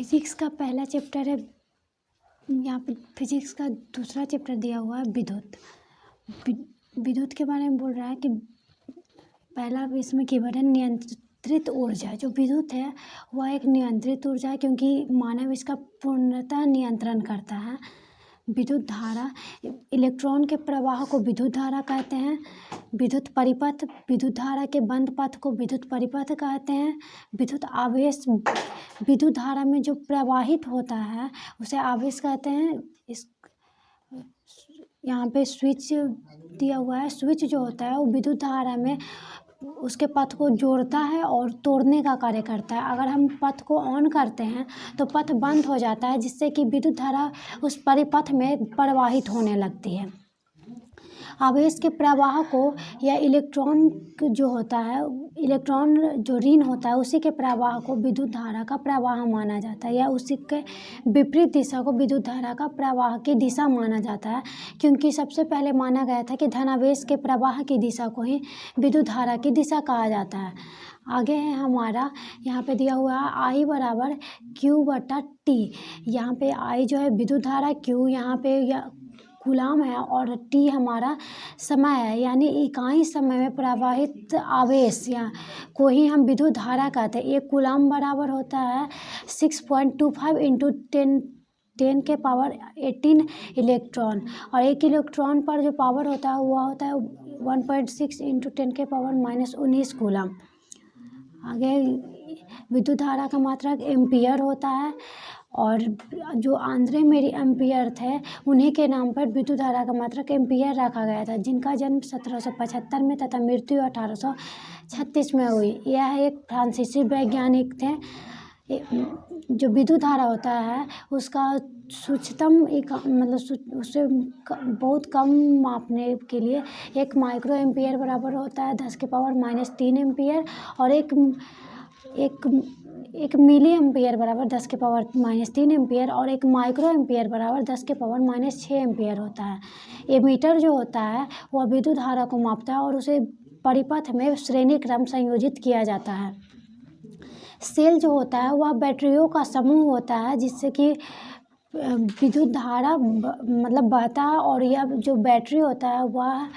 Physics का पहला chapter है। यहाँ पे फिजिक्स का दूसरा चैप्टर दिया हुआ है विद्युत। विद्युत के बारे में बोल रहा है कि पहला इसमें कीवर्ड है नियंत्रित ऊर्जा। जो विद्युत है वह एक नियंत्रित ऊर्जा है, क्योंकि मानव इसका पूर्णतः नियंत्रण करता है। विद्युत धारा, इलेक्ट्रॉन के प्रवाह को विद्युत धारा कहते हैं। विद्युत परिपथ, विद्युत धारा के बंद पथ को विद्युत परिपथ कहते हैं। विद्युत आवेश, विद्युत धारा में जो प्रवाहित होता है उसे आवेश कहते हैं। इस यहाँ पे स्विच दिया हुआ है। स्विच जो होता है वो विद्युत धारा में उसके पथ को जोड़ता है और तोड़ने का कार्य करता है। अगर हम पथ को ऑन करते हैं तो पथ बंद हो जाता है, जिससे कि विद्युत धारा उस परिपथ में प्रवाहित होने लगती है। आवेश के प्रवाह को या इलेक्ट्रॉन जो होता है, इलेक्ट्रॉन जो ऋण होता है उसी के प्रवाह को विद्युत धारा का प्रवाह माना जाता है, या उसी के विपरीत दिशा को विद्युत धारा का प्रवाह की दिशा माना जाता है। क्योंकि सबसे पहले माना गया था कि धनावेश के प्रवाह की दिशा को ही विद्युत धारा की दिशा कहा जाता है। आगे है हमारा, यहाँ पे दिया हुआ है आई बराबर Q/T। यहाँ पे आई जो है विद्युत धारा, Q यहाँ पे कूलाम है और T हमारा समय है, यानी इकाई समय में प्रवाहित आवेश या को ही हम विद्युत धारा कहते हैं। एक कूलाम बराबर होता है 6.25 इंटू 10 के पावर 18 इलेक्ट्रॉन, और एक इलेक्ट्रॉन पर जो पावर होता है वह होता है 1.6 इंटू 10 के पावर -19 कूलाम। आगे विद्युत धारा का मात्रक एम्पियर होता है, और जो आंद्रे मेरी एम्पियर थे उन्हीं के नाम पर विद्युत धारा का मात्रक एम्पियर रखा गया था, जिनका जन्म 1775 में तथा मृत्यु 1836 में हुई। यह एक फ्रांसीसी वैज्ञानिक थे। जो विद्युत धारा होता है उसका सूक्ष्मतम मतलब उससे बहुत कम मापने के लिए एक माइक्रो एम्पियर बराबर होता है 10 के पावर -3 एम्पियर, और एक मिली एम्पियर बराबर 10 के पावर -3 एम्पियर, और एक माइक्रो एम्पियर बराबर 10 के पावर -6 एम्पियर होता है। एमीटर जो होता है वह विद्युत धारा को मापता है और उसे परिपथ में श्रेणी क्रम संयोजित किया जाता है। सेल जो होता है वह बैटरियों का समूह होता है, जिससे कि विद्युत धारा मतलब बहता है, और यह जो बैटरी होता है वह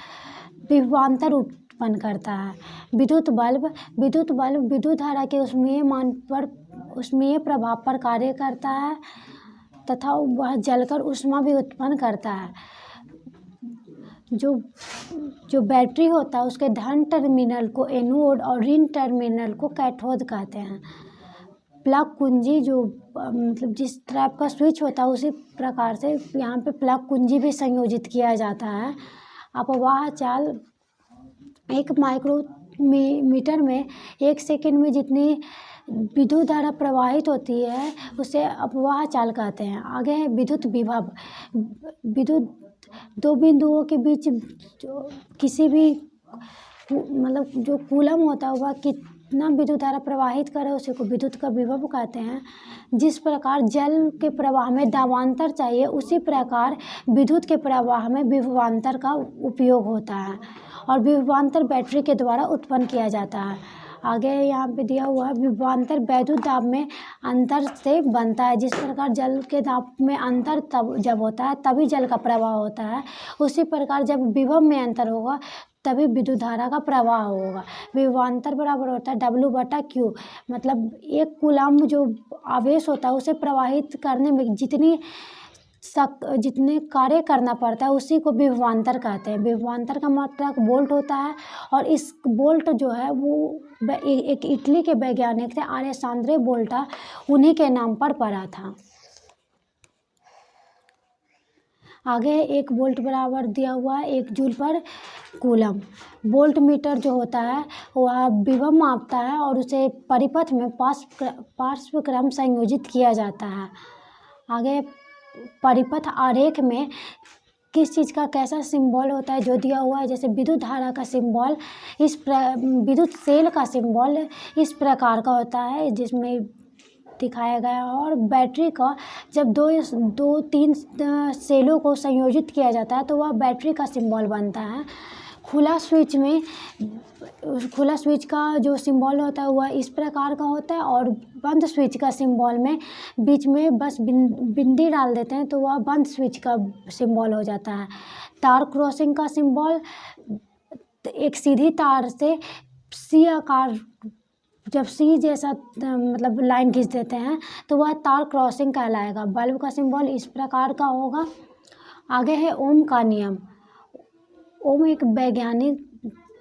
विभवांतर उत्पन्न करता है। विद्युत बल्ब विद्युत धारा के ऊष्मीय प्रभाव पर कार्य करता है तथा वह जलकर ऊष्मा भी उत्पन्न करता है। जो बैटरी होता है उसके धन टर्मिनल को एनोड और ऋण टर्मिनल को कैथोड कहते हैं। प्लग कुंजी जो मतलब जिस टाइप का स्विच होता है उसी प्रकार से यहाँ पे प्लग कुंजी भी संयोजित किया जाता है। अपवाह चाल, एक माइक्रोमीटर में 1 सेकंड में जितनी विद्युत धारा प्रवाहित होती है उसे अपवाह चाल कहते हैं। आगे है विद्युत विभव। विद्युत दो बिंदुओं के बीच जो किसी भी मतलब जो कूलम होता है वह कितना विद्युत धारा प्रवाहित करे उसी को विद्युत का विभव कहते हैं। जिस प्रकार जल के प्रवाह में दाबांतर चाहिए उसी प्रकार विद्युत के प्रवाह में विभवांतर का उपयोग होता है, और विभवांतर बैटरी के द्वारा उत्पन्न किया जाता है। आगे यहाँ पे दिया हुआ है विभवांतर वैद्युत दाब में अंतर से बनता है। जिस प्रकार जल के दाब में अंतर तब जब होता है तभी जल का प्रवाह होता है, उसी प्रकार जब विभव में अंतर होगा तभी विद्युत धारा का प्रवाह होगा। विभवांतर बराबर होता है W/Q। मतलब एक कूलाम जो आवेश होता है उसे प्रवाहित करने में जितने कार्य करना पड़ता है उसी को विभवांतर कहते हैं। विभवांतर का मात्रक वोल्ट होता है, और इस वोल्ट जो है वो एक इटली के वैज्ञानिक थे अलेसांद्रो वोल्टा, उन्हीं के नाम पर पड़ा था। आगे 1 वोल्ट बराबर दिया हुआ है 1 जूल पर कूलम। वोल्ट मीटर जो होता है वह विभव मापता है और उसे परिपथ में पार्श्व क्रम संयोजित किया जाता है। आगे परिपथ आरेख में किस चीज़ का कैसा सिंबल होता है जो दिया हुआ है, जैसे विद्युत धारा का सिंबल विद्युत सेल का सिंबल इस प्रकार का होता है जिसमें दिखाया गया, और बैटरी का जब दो तीन सेलों को संयोजित किया जाता है तो वह बैटरी का सिंबल बनता है। खुला स्विच का जो सिंबल होता है वह इस प्रकार का होता है, और बंद स्विच का सिंबल में बीच में बस बिंदी डाल देते हैं तो वह बंद स्विच का सिंबल हो जाता है। तार क्रॉसिंग का सिंबल एक सीधी तार से सी आकार, जब सी जैसा मतलब लाइन खींच देते हैं तो वह तार क्रॉसिंग कहलाएगा। बल्ब का सिंबल इस प्रकार का होगा। आगे है ओम का नियम। ओम एक वैज्ञानिक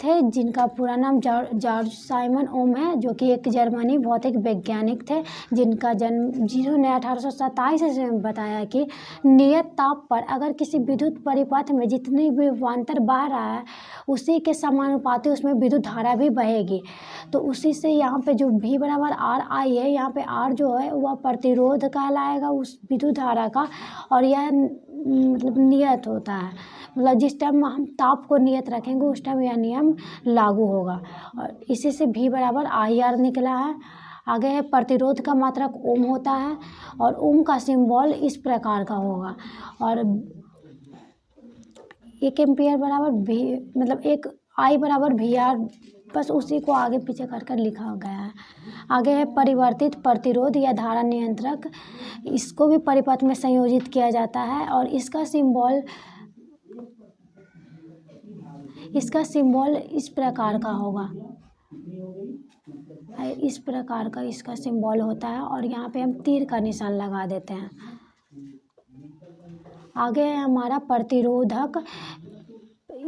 थे जिनका पूरा नाम जॉर्ज साइमन ओम है, जो कि एक जर्मनी भौतिक वैज्ञानिक थे जिनका जन्म, जिन्होंने 1827 में बताया कि नियत ताप पर अगर किसी विद्युत परिपथ में जितनी भी विभवांतर बह रहा है उसी के समानुपाती उसमें विद्युत धारा भी बहेगी। तो उसी से यहाँ पे जो V बराबर आर आई है, यहाँ पे आर जो है वह प्रतिरोध कहलाएगा उस विद्युत धारा का, और यह मतलब नियत होता है, मतलब जिस टाइम हम ताप को नियत रखेंगे उस टाइम यह नियम लागू होगा, और इसी से V बराबर आई आर निकला है। आगे है प्रतिरोध का मात्रक ओम होता है, और ओम का सिंबल इस प्रकार का होगा, और 1 एम्पियर बराबर V, मतलब 1 आई बराबर VR, बस उसी को आगे पीछे कर कर लिखा गया है। आगे है परिवर्तित प्रतिरोध या धारा नियंत्रक। इसको भी परिपथ में संयोजित किया जाता है, और इसका सिंबल इस प्रकार का होगा, इस प्रकार का इसका सिंबल होता है, और यहाँ पे हम तीर का निशान लगा देते हैं। आगे है हमारा प्रतिरोधक।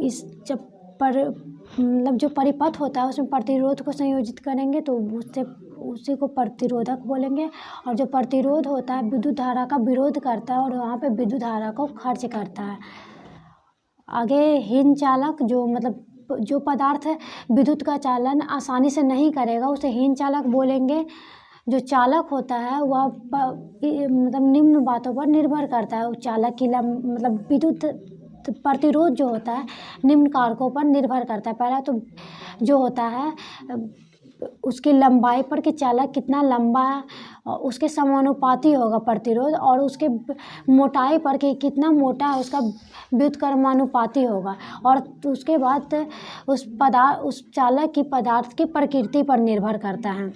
इस जब मतलब जो परिपथ होता है उसमें प्रतिरोध को संयोजित करेंगे तो उसी को प्रतिरोधक बोलेंगे, और जो प्रतिरोध होता है विद्युत धारा का विरोध करता है और वहाँ पे विद्युत धारा को खर्च करता है। आगे हीन चालक, जो मतलब जो पदार्थ विद्युत का चालन आसानी से नहीं करेगा उसे हीन चालक बोलेंगे। जो चालक होता है वह मतलब निम्न बातों पर निर्भर करता है। चालक की मतलब विद्युत प्रतिरोध जो होता है निम्न कारकों पर निर्भर करता है। पहला तो जो होता है उसकी लंबाई पर कि चालक कितना लंबा है, और उसके समानुपाती होगा प्रतिरोध, और उसके मोटाई पर कि कितना मोटा है उसका व्युत्क्रमानुपाती होगा, और उसके बाद उस चालक की पदार्थ की प्रकृति पर निर्भर करता है।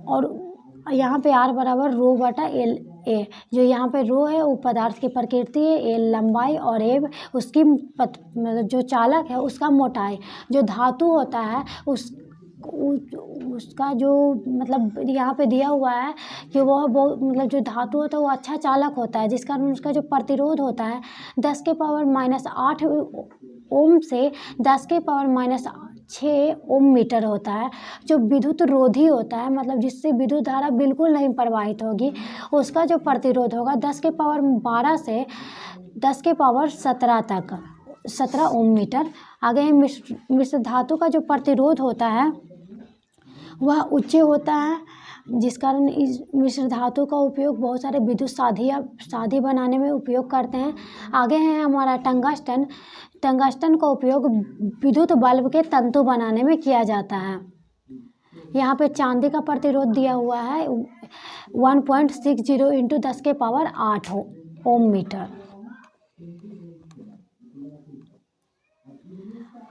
और यहाँ पे R बराबर रो बटा एल ए, जो यहाँ पे रो है वो पदार्थ की प्रकृति है, एल लंबाई, और ए उसकी मतलब जो चालक है उसका मोटाई। जो धातु होता है उसका जो मतलब यहाँ पे दिया हुआ है कि वह बहुत मतलब जो धातु होता है वो अच्छा चालक होता है, जिस कारण उसका जो प्रतिरोध होता है 10⁻⁸ ओम से 10⁻⁶ ओम मीटर होता है। जो विद्युत रोधी होता है, मतलब जिससे विद्युत धारा बिल्कुल नहीं प्रवाहित होगी, उसका जो प्रतिरोध होगा 10⁻12 से 10⁻17 तक 17 ओम मीटर। आगे मिश्र धातु का जो प्रतिरोध होता है वह उच्च होता है, जिस कारण इस मिश्र धातु का उपयोग बहुत सारे विद्युत साधी बनाने में उपयोग करते हैं। आगे है हमारा टंगस्टन। टंगस्टन का उपयोग विद्युत बल्ब के तंतु बनाने में किया जाता है। यहाँ पे चांदी का प्रतिरोध दिया हुआ है 1.60 इंटू 10⁸ ओम मीटर।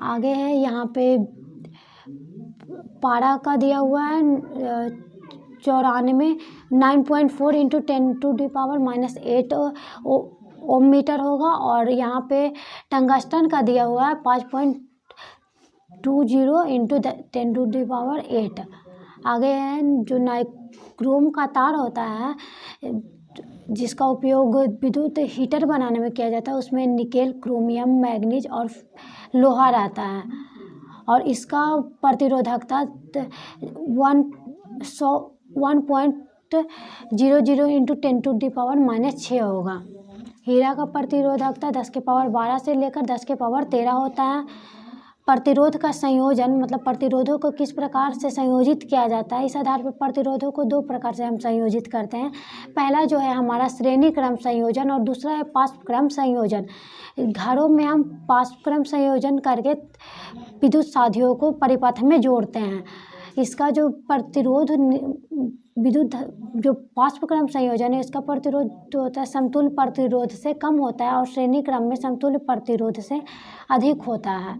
आगे है यहाँ पे पारा का दिया हुआ है 94 9.4 इंटू 10⁻⁻8 ओम मीटर होगा, और यहाँ पे टंगस्टन का दिया हुआ है 5.20 इंटू 10⁸ आगे है जो नाइक्रोम का तार होता है जिसका उपयोग विद्युत हीटर बनाने में किया जाता है, उसमें निकेल, क्रोमियम, मैग्नीज और लोहा रहता है, और इसका प्रतिरोधकता 1.00 इंटू 10⁻⁻6 होगा। हीरा का प्रतिरोधकता 10⁻12 से लेकर 10⁻13 होता है। प्रतिरोध का संयोजन, मतलब प्रतिरोधों को किस प्रकार से संयोजित किया जाता है, इस आधार पर प्रतिरोधों को 2 प्रकार से हम संयोजित करते हैं। पहला जो है हमारा श्रेणी क्रम संयोजन, और दूसरा है पार्श्वक्रम संयोजन। घरों में हम पार्श्वक्रम संयोजन करके विद्युत साधियों को परिपथ में जोड़ते हैं। इसका जो प्रतिरोध विद्युत जो पार्श्वक्रम संयोजन है इसका प्रतिरोध जो होता है समतुल्य प्रतिरोध से कम होता है और श्रेणी क्रम में समतुल्य प्रतिरोध से अधिक होता है।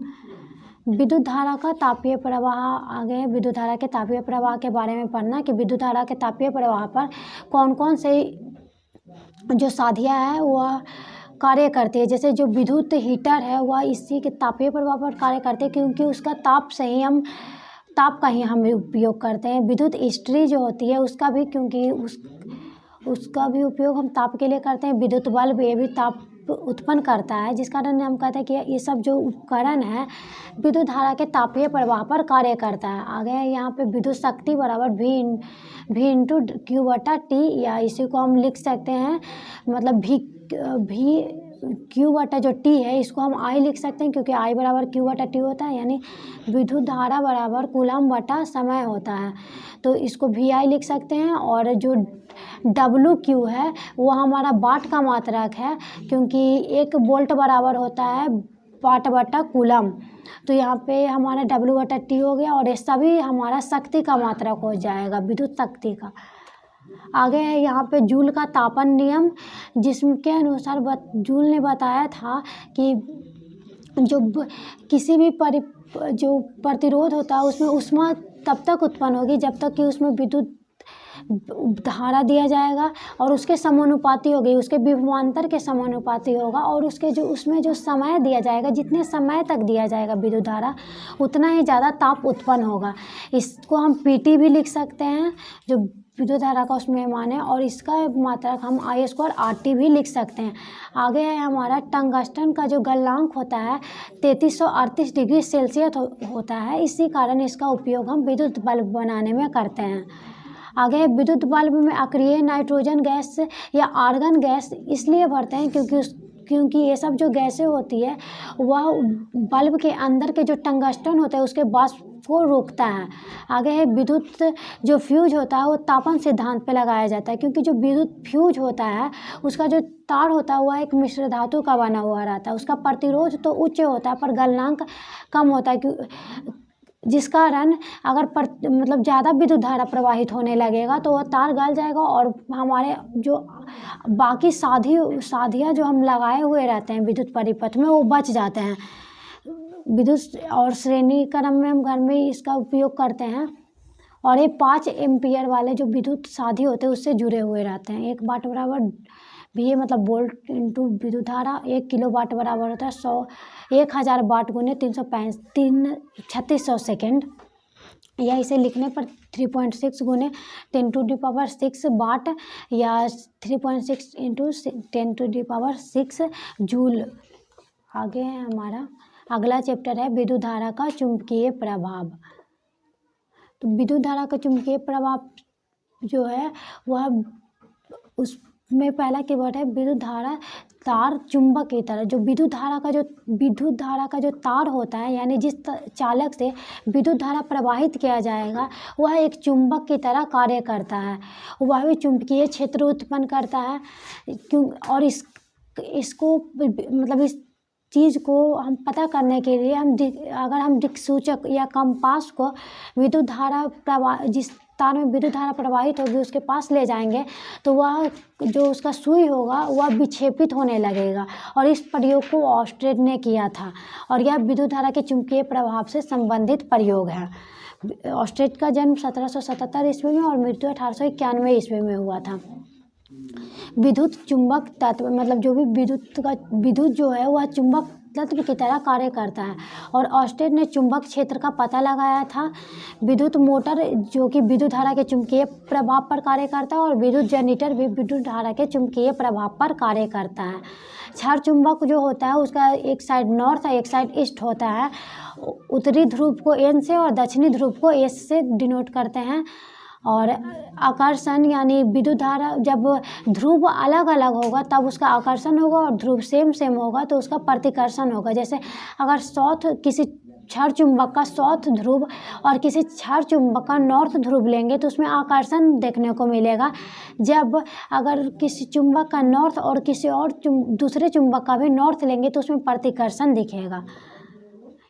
विद्युत धारा का तापीय प्रवाह, आगे विद्युत धारा के तापीय प्रवाह के बारे में पढ़ना कि विद्युत धारा के तापीय प्रवाह पर कौन कौन से जो साधियाँ है वह कार्य करती है। जैसे जो विद्युत हीटर है वह इसी के तापीय प्रवाह पर कार्य करते हैं, क्योंकि उसका ताप का ही हम उपयोग करते हैं। विद्युत इस्त्री जो होती है उसका भी, क्योंकि उसका भी उपयोग हम ताप के लिए करते हैं। विद्युत बल्ब ये भी ताप उत्पन्न करता है, जिस कारण हम कहते हैं कि ये सब जो उपकरण है विद्युत धारा के तापीय प्रवाह पर कार्य करता है। आगे यहाँ पे विद्युत शक्ति बराबर V इंटू क्यू बटा टी, या इसी को हम लिख सकते हैं मतलब भी क्यू बटा जो टी है इसको हम आई लिख सकते हैं, क्योंकि आई बराबर क्यू बटा टी होता है, यानी विद्युत धारा बराबर कूलम बटा समय होता है, तो इसको भी आई लिख सकते हैं। और जो डब्लू क्यू है वो हमारा वाट का मात्रक है, क्योंकि 1 वोल्ट बराबर होता है वाट बटा कूलम, तो यहाँ पे हमारा डब्लू बटा टी हो गया, और ये सभी हमारा शक्ति का मात्रक हो जाएगा, विद्युत शक्ति का। आगे है यहाँ पे जूल का तापन नियम, जिसके अनुसार जूल ने बताया था कि जो किसी भी जो प्रतिरोध होता है उसमें ऊष्मा तब तक उत्पन्न होगी जब तक कि उसमें विद्युत धारा दिया जाएगा और उसके समानुपाती होगी, उसके विभवांतर के समानुपाती होगा, और उसके जो उसमें जो समय दिया जाएगा, जितने समय तक दिया जाएगा विद्युत धारा उतना ही ज़्यादा ताप उत्पन्न होगा। इसको हम पीटी भी लिख सकते हैं जो विद्युत धारा का उसमें मान है, और इसका मात्रक हम आई स्क्वायर आर टी भी लिख सकते हैं। आगे है हमारा टंगस्टन का जो गलनांक होता है 3338 डिग्री सेल्सियस होता है, इसी कारण इसका उपयोग हम विद्युत बल्ब बनाने में करते हैं। आगे विद्युत बल्ब में अक्रिय नाइट्रोजन गैस या आर्गन गैस इसलिए भरते हैं क्योंकि ये सब जो गैसें होती है वह बल्ब के अंदर के जो टंगस्टन होता है उसके वाष्प को रोकता है। आगे है विद्युत जो फ्यूज होता है वो तापन सिद्धांत पे लगाया जाता है, क्योंकि जो विद्युत फ्यूज होता है उसका जो तार होता है वह एक मिश्र धातु का बना हुआ रहता है। उसका प्रतिरोध तो उच्च होता है पर गलनांक कम होता है, जिस कारण अगर मतलब ज़्यादा विद्युत धारा प्रवाहित होने लगेगा तो वह तार गल जाएगा और हमारे जो बाकी साधियाँ जो हम लगाए हुए रहते हैं विद्युत परिपथ में वो बच जाते हैं। विद्युत और श्रेणी क्रम में हम घर में इसका उपयोग करते हैं, और ये 5 एम्पियर वाले जो विद्युत साधी होते हैं उससे जुड़े हुए रहते हैं। 1 वाट बराबर भी मतलब वोल्ट इंटू विद्युत धारा, 1 किलो वाट बराबर होता है 1000 वाट गुने 3600 सेकेंड, या इसे लिखने पर 3.6 गुने 10⁻⁶ वाट, या 3.6 इंटू 10⁻⁶ जूल। आगे है हमारा अगला चैप्टर है विद्युत धारा का चुंबकीय प्रभाव। तो विद्युत धारा का चुंबकीय प्रभाव जो है वह उसमें पहला कीवर्ड है विद्युत धारा तार चुंबक की तरह। जो विद्युत धारा का जो तार होता है, यानी जिस चालक से विद्युत धारा प्रवाहित किया जाएगा वह एक चुंबक की तरह कार्य करता है, वह भी चुंबकीय क्षेत्र उत्पन्न करता है। और इसको मतलब इस चीज़ को हम पता करने के लिए अगर हम दिक्सूचक या कंपास को विद्युत धारा जिस तार में विद्युत धारा प्रवाहित होगी उसके पास ले जाएंगे तो वह जो उसका सुई होगा वह विक्षेपित होने लगेगा। और इस प्रयोग को ऑस्ट्रेट ने किया था, और यह विद्युत धारा के चुंबकीय प्रभाव से संबंधित प्रयोग है। ऑस्ट्रेट का जन्म 1777 ईस्वी में और मृत्यु 1891 ईस्वी में हुआ था। विद्युत चुंबक तत्व मतलब जो भी विद्युत जो है वह चुंबक तत्व की तरह कार्य करता है, और ऑस्टेड ने चुंबक क्षेत्र का पता लगाया था। विद्युत मोटर जो कि विद्युत धारा के चुंबकीय प्रभाव पर कार्य करता है, और विद्युत जनरेटर भी विद्युत धारा के चुंबकीय प्रभाव पर कार्य करता है। क्षार चुंबक जो होता है उसका एक साइड नॉर्थ और एक साइड ईस्ट होता है। उत्तरी ध्रुव को एन से और दक्षिणी ध्रुव को एस से डिनोट करते हैं। और आकर्षण यानी विद्युत धारा जब ध्रुव अलग अलग होगा तब उसका आकर्षण होगा, और ध्रुव सेम होगा तो उसका प्रतिकर्षण होगा। जैसे अगर किसी क्षार चुंबक का साउथ ध्रुव और किसी क्षार चुंबक का नॉर्थ ध्रुव लेंगे तो उसमें आकर्षण देखने को मिलेगा। जब अगर किसी चुंबक का नॉर्थ और किसी और दूसरे चुंबक का भी नॉर्थ लेंगे तो उसमें प्रतिकर्षण दिखेगा।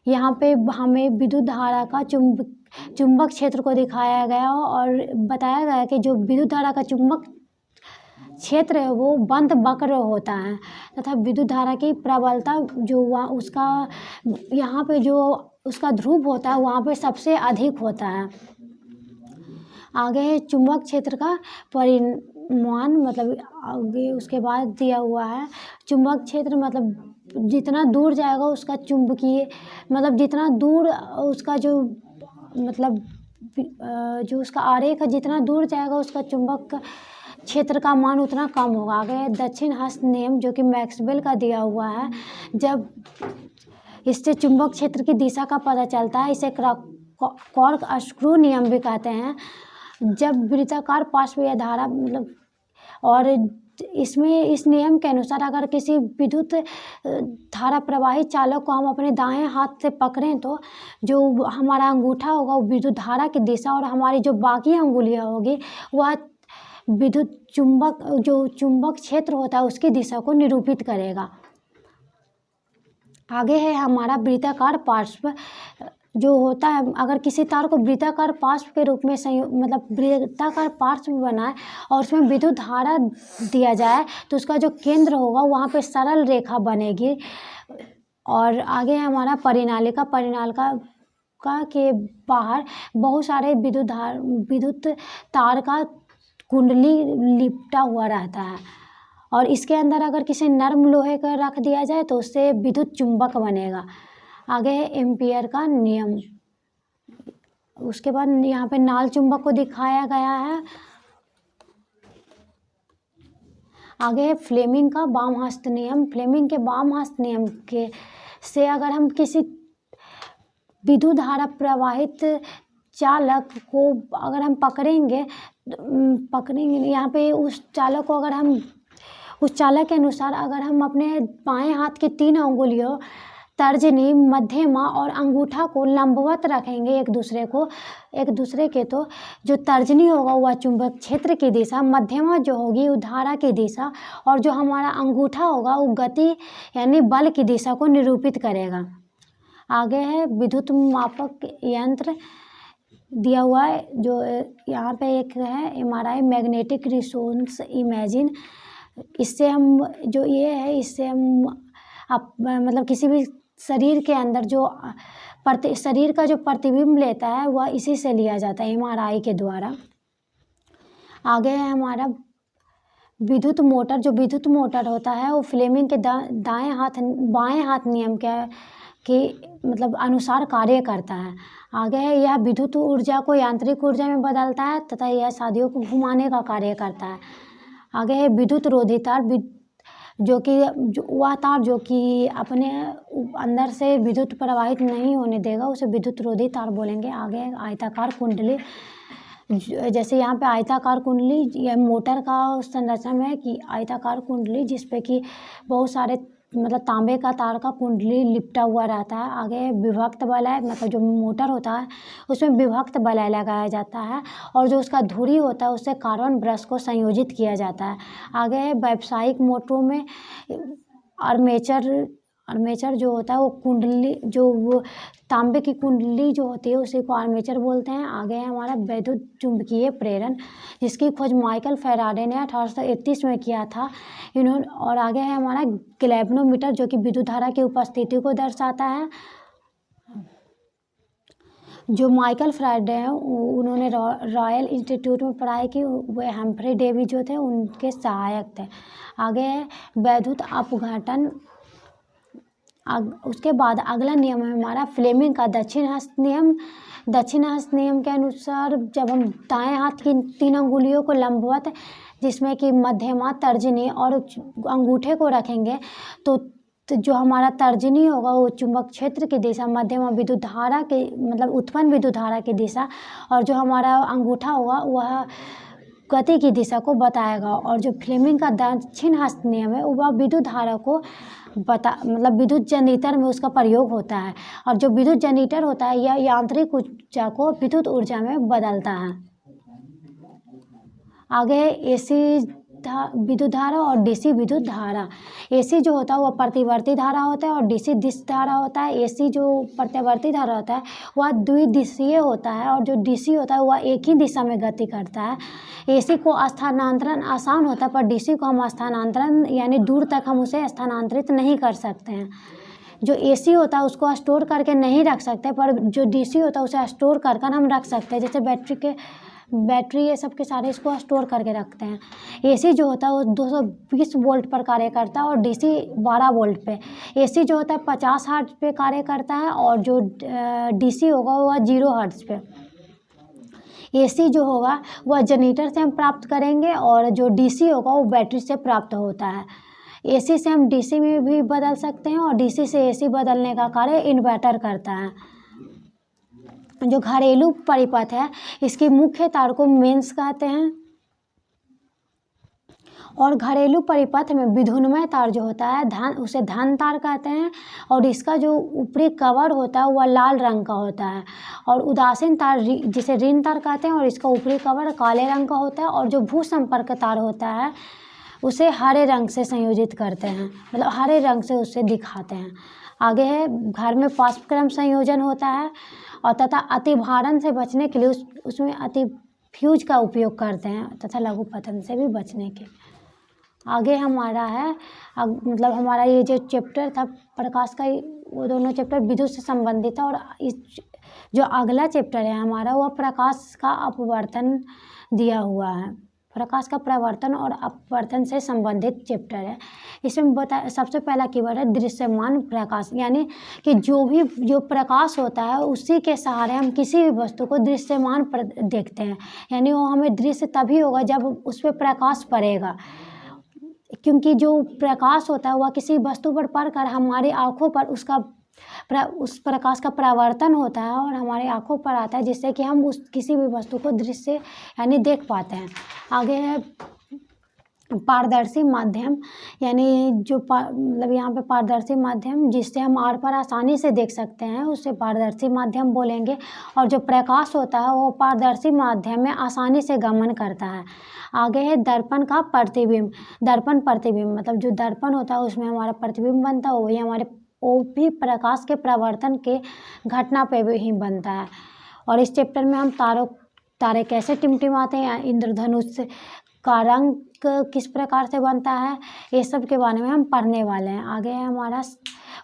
यहाँ पे हमें विद्युत धारा का चुंबक क्षेत्र को दिखाया गया और बताया गया कि जो विद्युत धारा का चुंबक क्षेत्र है वो बंद वक्र होता है तथा विद्युत धारा की प्रबलता जो वहाँ उसका यहाँ पे जो उसका ध्रुव होता है वहाँ पे सबसे अधिक होता है। आगे है चुंबक क्षेत्र का परिमाण, मतलब आगे उसके बाद दिया हुआ है चुंबक क्षेत्र, मतलब जितना दूर जाएगा उसका चुंबकीय, मतलब जितना दूर उसका जो मतलब जो उसका आरेख है जितना दूर जाएगा उसका चुंबक क्षेत्र का मान उतना कम होगा। आगे दक्षिण हस्त नियम जो कि मैक्सवेल का दिया हुआ है, जब इससे चुंबक क्षेत्र की दिशा का पता चलता है, इसे कॉर्कस्क्रू नियम भी कहते हैं। जब वृत्ताकार पार्श्व या धारा मतलब और इसमें इस नियम के अनुसार अगर किसी विद्युत धारा प्रवाही चालक को हम अपने दाएं हाथ से पकड़ें तो जो हमारा अंगूठा होगा वो विद्युत धारा की दिशा और हमारी जो बाकी अंगुलियां होगी वह विद्युत चुंबक क्षेत्र होता है उसकी दिशा को निरूपित करेगा। आगे है हमारा वृत्ताकार पार्श्व जो होता है, अगर किसी तार को वृत्ताकार पार्श्व के रूप में मतलब वृत्ताकार पार्श्व बनाए और उसमें विद्युत धारा दिया जाए तो उसका जो केंद्र होगा वहाँ पे सरल रेखा बनेगी। और आगे हमारा परिनालिका का के बाहर बहुत सारे विद्युत तार का कुंडली लिपटा हुआ रहता है और इसके अंदर अगर किसी नरम लोहे का रख दिया जाए तो उससे विद्युत चुंबक बनेगा। आगे है एम्पियर का नियम। उसके बाद यहाँ पे नाल चुंबक को दिखाया गया है। आगे है फ्लेमिंग का वाम हस्त नियम। फ्लेमिंग के वाम हस्त नियम के से अगर हम किसी विद्युत धारा प्रवाहित चालक को अगर हम पकड़ेंगे यहाँ पे उस चालक को अगर हम उस चालक के अनुसार अगर हम अपने बाएं हाथ की 3 अंगुलियों तर्जनी, मध्यमा और अंगूठा को लंबवत रखेंगे एक दूसरे के तो जो तर्जनी होगा वह चुंबक क्षेत्र की दिशा, मध्यमा जो होगी वो धारा की दिशा और जो हमारा अंगूठा होगा वो गति यानी बल की दिशा को निरूपित करेगा। आगे है विद्युत मापक यंत्र दिया हुआ है जो यहाँ पे एक है MRI मैग्नेटिक रिसोनेंस इमेजिंग। इससे हम जो ये है इससे हम मतलब किसी भी शरीर के अंदर जो शरीर का जो प्रतिबिंब लेता है वह इसी से लिया जाता है MRI के द्वारा। आगे है हमारा विद्युत मोटर। जो विद्युत मोटर होता है वो फ्लेमिंग के बाएं हाथ नियम के मतलब अनुसार कार्य करता है। आगे है यह विद्युत ऊर्जा को यांत्रिक ऊर्जा में बदलता है तथा यह शादियों को घुमाने का कार्य करता है। आगे है विद्युत रोधी तार, वह तार जो कि अपने अंदर से विद्युत प्रवाहित नहीं होने देगा उसे विद्युत रोधी तार बोलेंगे। आगे आयताकार कुंडली, जैसे यहाँ पे आयताकार कुंडली यह मोटर का संरचना में है कि आयताकार कुंडली जिसपे कि बहुत सारे मतलब तांबे का तार का कुंडली लिपटा हुआ रहता है। आगे विभक्त वलय, मतलब जो मोटर होता है उसमें विभक्त वलय लगाया जाता है और जो उसका धुरी होता है उससे कार्बन ब्रश को संयोजित किया जाता है। आगे व्यावसायिक मोटरों में आर्मेचर जो होता है वो कुंडली जो वो तांबे की कुंडली जो होती है उसी को आर्मेचर बोलते हैं। आगे है हमारा वैद्युत चुंबकीय प्रेरण जिसकी खोज माइकल फैराडे ने 1831 में किया था इन्होंने। और आगे है हमारा गैल्वेनोमीटर जो कि विद्युत धारा की उपस्थिति को दर्शाता है। जो माइकल फैराडे हैं उन्होंने रॉयल इंस्टीट्यूट में पढ़ाई की, वे हम्फ्री डेवी जो थे उनके सहायक थे। आगे है वैद्युत अपघटन। उसके बाद अगला नियम है हमारा फ्लेमिंग का दक्षिण हस्त नियम। दक्षिण हस्त नियम के अनुसार जब हम दाएं हाथ की 3 अंगुलियों को लंबवत जिसमें कि मध्यमा, तर्जनी और अंगूठे को रखेंगे तो जो हमारा तर्जनी होगा वो चुंबक क्षेत्र की दिशा, मध्यमा विद्युत धारा के मतलब उत्पन्न विद्युत धारा की दिशा और जो हमारा अंगूठा होगा वह गति की दिशा को बताएगा। और जो फ्लेमिंग का दक्षिण हस्त नियम है वह विद्युत धारा को मतलब विद्युत जनरेटर में उसका प्रयोग होता है और जो विद्युत जनरेटर होता है यह यांत्रिक ऊर्जा को विद्युत ऊर्जा में बदलता है। आगे एसी विद्युत धारा और डीसी विद्युत धारा। एसी जो होता है वो प्रतिवर्ती धारा होता है और डीसी दिश धारा होता है। एसी जो प्रतिवर्ती धारा होता है वह द्विदिशीय होता है और जो डीसी होता है वह एक ही दिशा में गति करता है। एसी को स्थानांतरण आसान होता है पर डीसी को हम स्थानांतरण यानी दूर तक हम उसे स्थानांतरित नहीं कर सकते हैं। जो एसी होता है उसको स्टोर करके नहीं रख सकते, पर जो डीसी होता है उसे स्टोर कर हम रख सकते हैं। जैसे बैटरी ये सब के सारे इसको स्टोर करके रखते हैं। एसी जो होता है वो 220 वोल्ट पर कार्य करता है और डीसी 12 वोल्ट पे। एसी जो होता है 50 हर्ट्ज पे कार्य करता है और जो डीसी होगा वह 0 हर्ट्ज पे। एसी जो होगा वह जनरेटर से हम प्राप्त करेंगे और जो डीसी होगा वो बैटरी से प्राप्त होता है। एसी से हम डीसी में भी बदल सकते हैं और डीसी से एसी बदलने का कार्य इन्वर्टर करता है। जो घरेलू परिपथ है इसकी मुख्य तार को मेंस कहते हैं और घरेलू परिपथ में विद्युन्मय तार जो होता है उसे धन तार कहते हैं और इसका जो ऊपरी कवर होता है वह लाल रंग का होता है और उदासीन तार जिसे ऋण तार कहते हैं और इसका ऊपरी कवर काले रंग का होता है और जो भू संपर्क तार होता है उसे हरे रंग से संयोजित करते हैं, मतलब हरे रंग से उसे दिखाते हैं। आगे है घर में पास्पक्रम संयोजन होता है और तथा अतिभारण से बचने के लिए उसमें अति फ्यूज का उपयोग करते हैं तथा लघु पतन से भी बचने के। आगे हमारा है मतलब हमारा ये जो चैप्टर था प्रकाश का, वो दोनों चैप्टर विद्युत से संबंधित है और इस जो अगला चैप्टर है हमारा वह प्रकाश का अपवर्तन दिया हुआ है। प्रकाश का प्रवर्तन और अपवर्तन से संबंधित चैप्टर है। इसमें सबसे पहला कीवर्ड है दृश्यमान प्रकाश, यानी कि जो प्रकाश होता है उसी के सहारे हम किसी भी वस्तु को दृश्यमान देखते हैं, यानी वो हमें दृश्य तभी होगा जब उस पर प्रकाश पड़ेगा, क्योंकि जो प्रकाश होता है वह किसी वस्तु पर पड़कर हमारी आँखों पर उस प्रकाश का परावर्तन होता है और हमारी आँखों पर आता है, जिससे कि हम उस किसी भी वस्तु को दृश्य यानी देख पाते हैं। आगे है पारदर्शी माध्यम, यानी जो मतलब यहाँ पे पारदर्शी माध्यम जिससे हम आर पार आसानी से देख सकते हैं उसे पारदर्शी माध्यम बोलेंगे। और जो प्रकाश होता है वो पारदर्शी माध्यम में आसानी से गमन करता है। आगे है दर्पण का प्रतिबिंब। दर्पण प्रतिबिंब मतलब जो दर्पण होता है उसमें हमारा प्रतिबिंब बनता है, वो भी प्रकाश के प्रवर्तन के घटना पे भी ही बनता है। और इस चैप्टर में हम तारे कैसे टिमटिमाते हैं, इंद्रधनुष का रंग किस प्रकार से बनता है, ये सब के बारे में हम पढ़ने वाले हैं। आगे है हमारा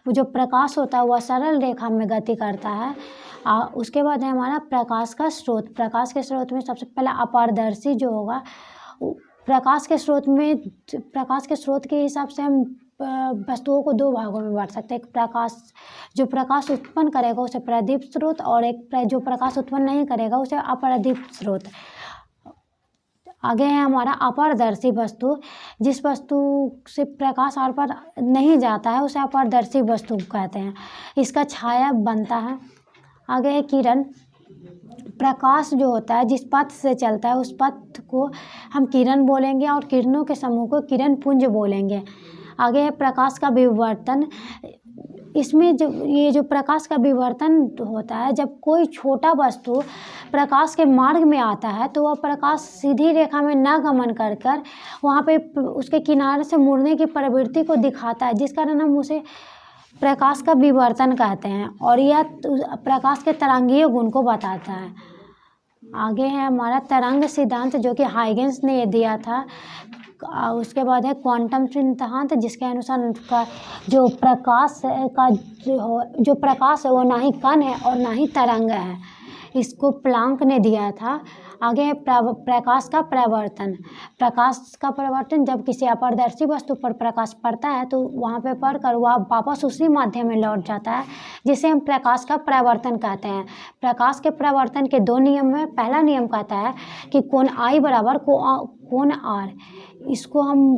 जो प्रकाश होता है वह सरल रेखा में गति करता है। उसके बाद है हमारा प्रकाश का स्रोत। प्रकाश के स्रोत में सबसे पहला अपारदर्शी जो होगा, प्रकाश के स्रोत के हिसाब से हम वस्तुओं को दो भागों में बांट सकते हैं। एक जो प्रकाश उत्पन्न करेगा उसे प्रदीप्त स्रोत और एक जो प्रकाश उत्पन्न नहीं करेगा उसे अप्रदीप्त स्रोत। आगे है हमारा अपारदर्शी वस्तु। जिस वस्तु से प्रकाश आर पार नहीं जाता है उसे अपारदर्शी वस्तु कहते हैं, इसका छाया बनता है। आगे है किरण। प्रकाश जो होता है जिस पथ से चलता है उस पथ को हम किरण बोलेंगे और किरणों के समूह को किरण पुंज बोलेंगे। आगे है प्रकाश का विवर्तन। इसमें जो प्रकाश का विवर्तन होता है, जब कोई छोटा वस्तु प्रकाश के मार्ग में आता है तो वह प्रकाश सीधी रेखा में न गमन कर वहाँ पे उसके किनारे से मुड़ने की प्रवृत्ति को दिखाता है, जिस कारण हम उसे प्रकाश का विवर्तन कहते हैं और यह प्रकाश के तरंगीय गुण को बताता है। आगे है हमारा तरंग सिद्धांत जो कि हाइगेंस ने दिया था। उसके बाद है क्वांटम सिद्धांत जिसके अनुसार जो प्रकाश है वो ना ही कण है और ना ही तरंग है, इसको प्लांक ने दिया था। आगे है प्रकाश का प्रवर्तन। प्रकाश का प्रवर्तन जब किसी अपारदर्शी वस्तु पर प्रकाश पड़ता है तो वहाँ पे पड़कर वह वापस उसी माध्यम में लौट जाता है, जिसे हम प्रकाश का प्रवर्तन कहते हैं। प्रकाश के प्रवर्तन के दो नियम हैं। पहला नियम कहता है कि कोण I बराबर कोण R। इसको हम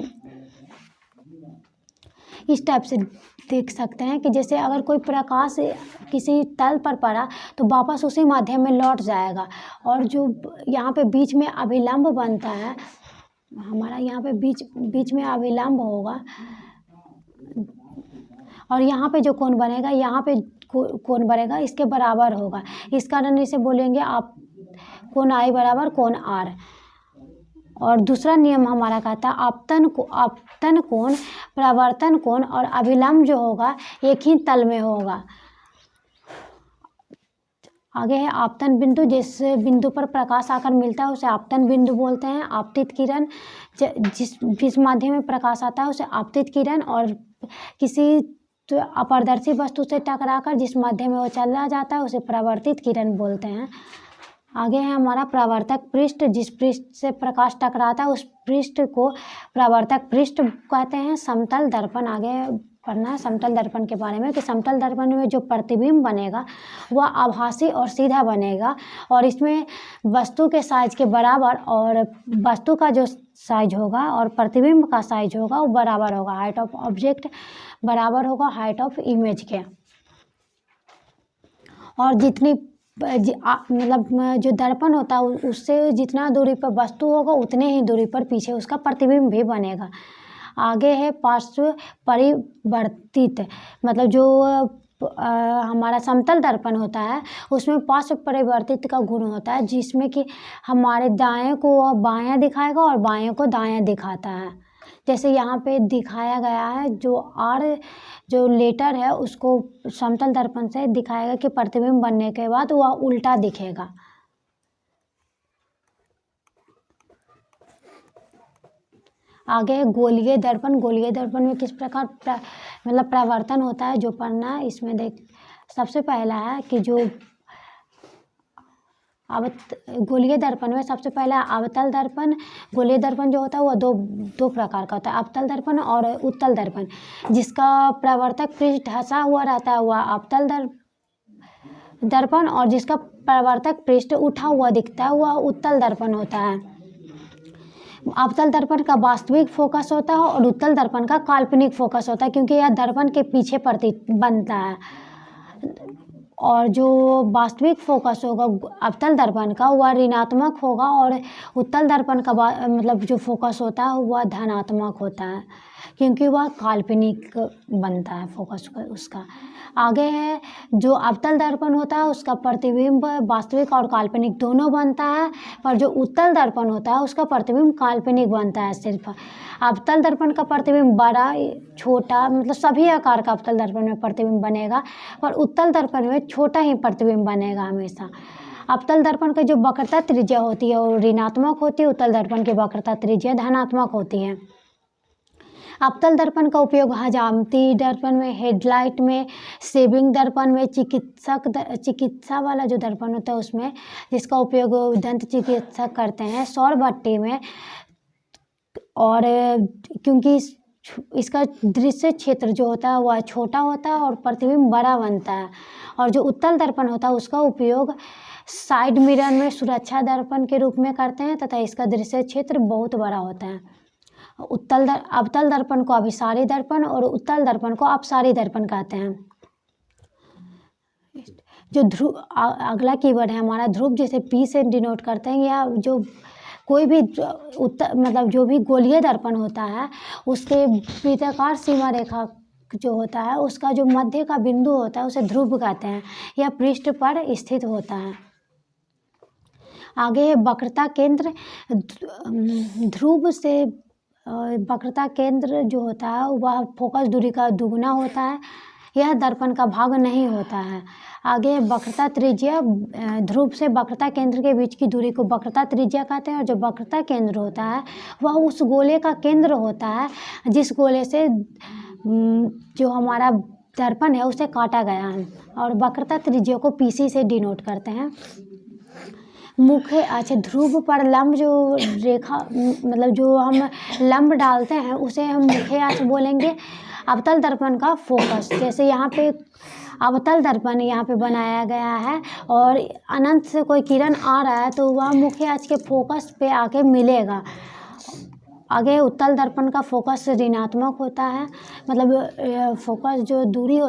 इस टाइप से देख सकते हैं कि जैसे अगर कोई प्रकाश किसी तल पर पड़ा तो वापस उसी माध्यम में लौट जाएगा और जो यहाँ पे बीच में अभिलंब बनता है हमारा, यहाँ पे बीच में अभिलंब होगा और यहाँ पे जो कोण बनेगा, यहाँ पे कोण बनेगा इसके बराबर होगा। इस कारण इसे बोलेंगे आप कोण I बराबर कोण R। और दूसरा नियम हमारा कहता है आपतन कोण, परावर्तन कोण और अभिलंब जो होगा एक ही तल में होगा। आगे है आपतन बिंदु, जिस बिंदु पर प्रकाश आकर मिलता है उसे आपतन बिंदु बोलते हैं। आपतित किरण, जिस माध्यम में प्रकाश आता है उसे आपतित किरण, और किसी अपारदर्शी वस्तु से टकराकर जिस माध्यम में वो चला जाता है उसे परावर्तित किरण बोलते हैं। आगे है हमारा परावर्तक पृष्ठ, जिस पृष्ठ से प्रकाश टकराता है उस पृष्ठ को परावर्तक पृष्ठ कहते हैं। समतल दर्पण, आगे पढ़ना है समतल दर्पण के बारे में कि समतल दर्पण में जो प्रतिबिंब बनेगा वह आभासी और सीधा बनेगा, और इसमें वस्तु के साइज के बराबर, और वस्तु का जो साइज होगा और प्रतिबिंब का साइज होगा वो बराबर होगा। हाइट ऑफ ऑब्जेक्ट बराबर होगा हाइट ऑफ इमेज के। और जितनी मतलब जो दर्पण होता है उससे जितना दूरी पर वस्तु होगा उतने ही दूरी पर पीछे उसका प्रतिबिंब भी बनेगा। आगे है पार्श्व परिवर्तित, मतलब जो हमारा समतल दर्पण होता है उसमें पार्श्व परिवर्तित का गुण होता है, जिसमें कि हमारे दाएं को बायां दिखाएगा और बाएं को दायां दिखाता है। जैसे यहाँ पे दिखाया गया है, जो आर जो लेटर है उसको समतल दर्पण से दिखाएगा कि प्रतिबिंब बनने के बाद वह उल्टा दिखेगा। आगे है गोलीय दर्पण। गोलीय दर्पण में किस प्रकार मतलब परावर्तन होता है जो पढ़ना है इसमें देख। सबसे पहला है कि जो गोलीय दर्पण में सबसे पहला अवतल दर्पण। गोलीय दर्पण जो होता है वह दो प्रकार का होता है, अवतल दर्पण और उत्तल दर्पण। जिसका परावर्तक पृष्ठ ढसा हुआ रहता है वह अवतल दर्पण, और जिसका परावर्तक पृष्ठ उठा हुआ दिखता है वह उत्तल दर्पण होता है। अवतल दर्पण का वास्तविक फोकस होता है और उत्तल दर्पण का काल्पनिक फोकस होता है, क्योंकि यह दर्पण के पीछे बनता है। और जो वास्तविक फोकस होगा अवतल दर्पण का वह ऋणात्मक होगा, और उत्तल दर्पण का मतलब जो फोकस होता है वह धनात्मक होता है, क्योंकि वह काल्पनिक बनता है फोकस उसका। आगे है जो अवतल दर्पण होता है उसका प्रतिबिंब वास्तविक और काल्पनिक दोनों बनता है, पर जो उत्तल दर्पण होता है उसका प्रतिबिंब काल्पनिक बनता है सिर्फ। अवतल दर्पण का प्रतिबिंब बड़ा छोटा मतलब सभी आकार का अवतल दर्पण में प्रतिबिंब बनेगा, पर उत्तल दर्पण में छोटा ही प्रतिबिंब बनेगा हमेशा। अवतल दर्पण की जो वक्रता त्रिज्या होती है वो ऋणात्मक होती है, उत्तल दर्पण की वक्रता त्रिज्या धनात्मक होती है। अवतल दर्पण का उपयोग हजामती दर्पण में, हेडलाइट में, सेविंग दर्पण में, चिकित्सा वाला जो दर्पण होता है उसमें, जिसका उपयोग दंत चिकित्सक करते हैं, सौर भट्टी में, और क्योंकि इसका दृश्य क्षेत्र जो होता है वह छोटा होता है और प्रतिबिंब बड़ा बनता है। और जो उत्तल दर्पण होता है उसका उपयोग साइड मिरर में सुरक्षा दर्पण के रूप में करते हैं, तथा इसका दृश्य क्षेत्र बहुत बड़ा होता है। अवतल दर्पण को अभिसारी दर्पण और उत्तल दर्पण को अपसारी दर्पण कहते हैं। जो ध्रुव अगला कीवर्ड है हमारा ध्रुव, जैसे पी से डिनोट करते हैं, या जो कोई भी मतलब जो भी गोलीय दर्पण होता है उसके वृत्ताकार सीमा रेखा जो होता है उसका जो मध्य का बिंदु होता है उसे ध्रुव कहते हैं, यह पृष्ठ पर स्थित होता है। आगे वक्रता केंद्र। ध्रुव से वक्रता केंद्र जो होता है वह फोकस दूरी का दुगुना होता है, यह दर्पण का भाग नहीं होता है। आगे वक्रता त्रिज्या। ध्रुव से वक्रता केंद्र के बीच की दूरी को वक्रता त्रिज्या कहते हैं, और जो वक्रता केंद्र होता है वह उस गोले का केंद्र होता है जिस गोले से जो हमारा दर्पण है उसे काटा गया है, और वक्रता त्रिज्या को पीसी से डिनोट करते हैं। मुख्य अच्छा ध्रुव पर लंब जो रेखा मतलब जो हम लंब डालते हैं उसे हम मुख्य अक्ष बोलेंगे। अवतल दर्पण का फोकस, जैसे यहाँ पे अवतल दर्पण यहाँ पे बनाया गया है और अनंत से कोई किरण आ रहा है तो वह मुख्य अक्ष के फोकस पे आके मिलेगा। आगे उत्तल दर्पण का फोकस ऋणात्मक होता है, मतलब फोकस जो दूरी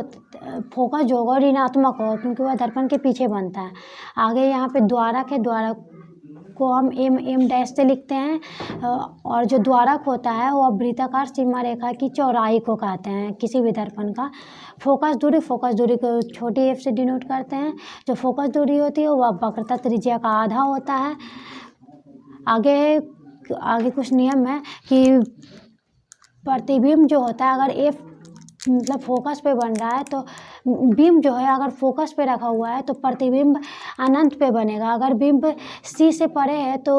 फोकस जो होगा ऋणात्मक होगा क्योंकि वह दर्पण के पीछे बनता है। आगे यहाँ पे द्वारक है, द्वारक को हम एम डैश से लिखते हैं, और जो द्वारक होता है वह वृत्ताकार सीमा रेखा की चौड़ाई को कहते हैं किसी भी दर्पण का। फोकस दूरी को छोटी एफ से डिनोट करते हैं। जो फोकस दूरी होती है वह वक्रता त्रिज्या का आधा होता है। आगे आगे कुछ नियम है कि प्रतिबिंब जो होता है अगर एफ मतलब फोकस पे बन रहा है तो बिंब जो है अगर फोकस पे रखा हुआ है तो प्रतिबिंब अनंत पे बनेगा। अगर बिंब सी से परे है तो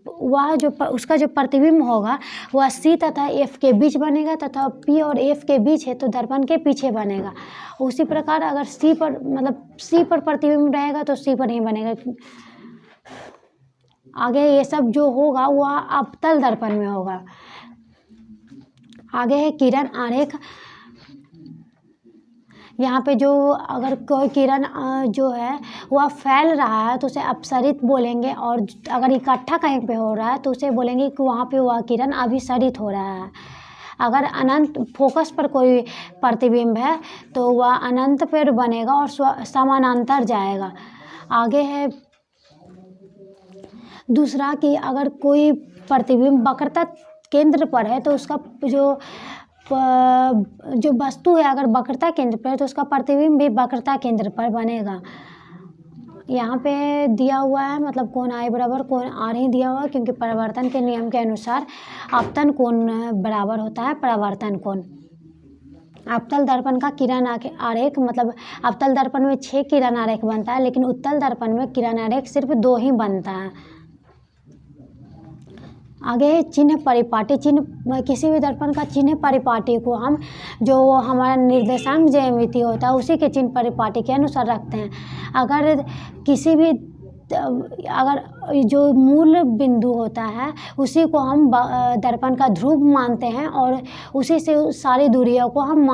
वह जो उसका जो प्रतिबिंब होगा वह सी तथा एफ के बीच बनेगा तथा पी और एफ के बीच है तो दर्पण के पीछे बनेगा। उसी प्रकार अगर सी पर मतलब सी पर प्रतिबिंब रहेगा तो सी पर ही बनेगा। आगे ये सब जो होगा वह अवतल दर्पण में होगा। आगे है किरण आरेख। यहाँ पे जो अगर कोई किरण जो है वह फैल रहा है तो उसे अपसरित बोलेंगे, और अगर इकट्ठा कहीं पे हो रहा है तो उसे बोलेंगे कि वहाँ पे वह किरण अभिसरित हो रहा है। अगर अनंत फोकस पर कोई प्रतिबिंब है तो वह अनंत पर बनेगा और समानांतर जाएगा। आगे है दूसरा कि अगर कोई प्रतिबिंब वक्रता केंद्र पर है तो उसका जो वस्तु है अगर वक्रता केंद्र पर है तो उसका प्रतिबिंब भी वक्रता केंद्र पर बनेगा। यहाँ पे दिया हुआ है मतलब कोण आई बराबर कोण आर ही दिया हुआ है, क्योंकि परावर्तन के नियम के अनुसार आपतन कोण बराबर होता है परावर्तन कोण। अवतल दर्पण का किरण आरेख मतलब अवतल दर्पण में 6 किरण आरेख बनता है, लेकिन उत्तल दर्पण में किरण आरेख सिर्फ 2 ही बनता है। आगे है चिन्ह परिपाटी। चिन्ह किसी भी दर्पण का चिन्ह परिपाटी को हम जो हमारा निर्देशांक ज्यामिति होता है उसी के चिन्ह परिपाटी के अनुसार रखते हैं। अगर किसी भी अगर जो मूल बिंदु होता है उसी को हम दर्पण का ध्रुव मानते हैं और उसी से सारी दूरियों को हम